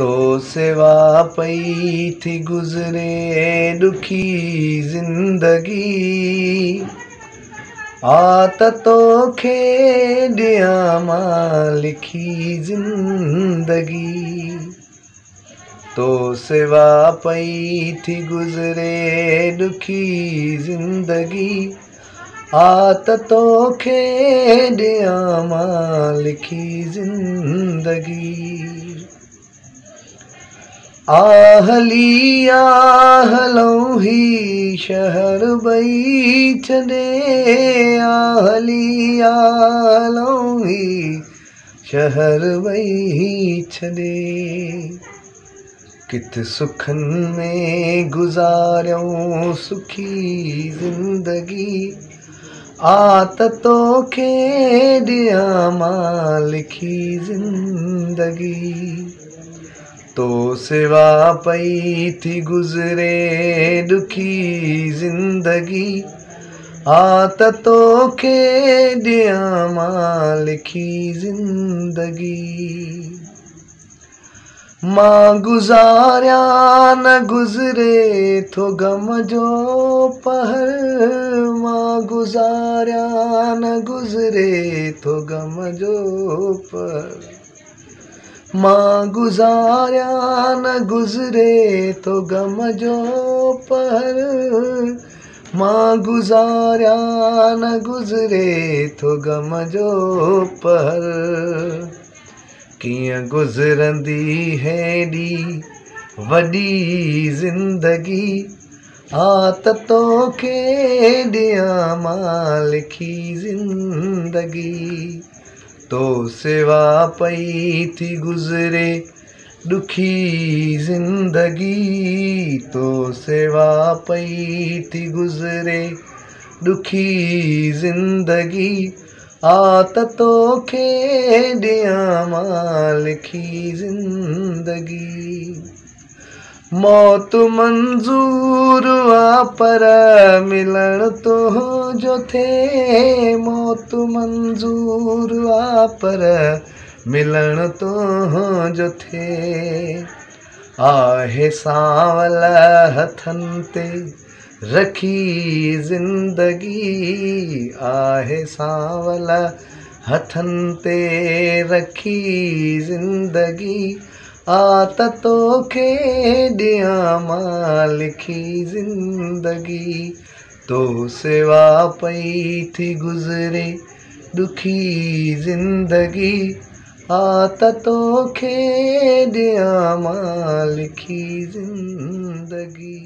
तो सेवा पई थी गुज़रे दुखी ज़िंदगी। आत तोखे ॾियां मां लिखी ज़िंदगी। तो सेवा पई थी गुज़रे दुखी ज़िंदगी। आत तोखे ॾियां मां लिखी ज़िंदगी। आहली आहलऊं ही शहर ॿई छॾे। आहली आहलऊं ही शहर ॿई छॾे। किथ सुखनि में गुज़ारियऊं सुखी ज़िंदगी। आत तोखे ॾियां मां लिखी ज़िंदगी। तो सेवा पई थी गुज़रे दुखी ज़िंदगी। आत तोखे ॾियां मां लिखी ज़िंदगी। मां गुज़ारिया न गुज़रे थो ग़म जो पहर। मां गुज़ारिया न गुज़रे थो ग़म जो पहर। मां गुज़ारिया न गुज़रे थो ग़म जो पहर। मां गुज़ारिया न गुज़रे थो ग़म जो पहर। कीअं गुज़रंदी हेॾी वॾी ज़िंदगी। आत तोखे ॾियां मां लिखी ज़िंदगी। तो सेवा पई थी गुज़रे दुखी ज़िंदगी। तो सेवा पई थी गुज़रे दुखी ज़िंदगी। आत तोखे ॾियां मां लिखी ज़िंदगी। मौत मंज़ूर आ पर मिलण तुंहिंजो थे। मौत मंज़ूर आ पर मिलण तुंहिंजो थे। आहे सांवल हथनि ते रखी ज़िंदगी। आहे सांवल हथनि ते रखी ज़िंदगी। आत तोखे ॾियां मां लिखी ज़िंदगी। तो सेवा पई थी गुज़रे दुखी ज़िंदगी। आत तोखे ॾियां मां लिखी ज़िंदगी।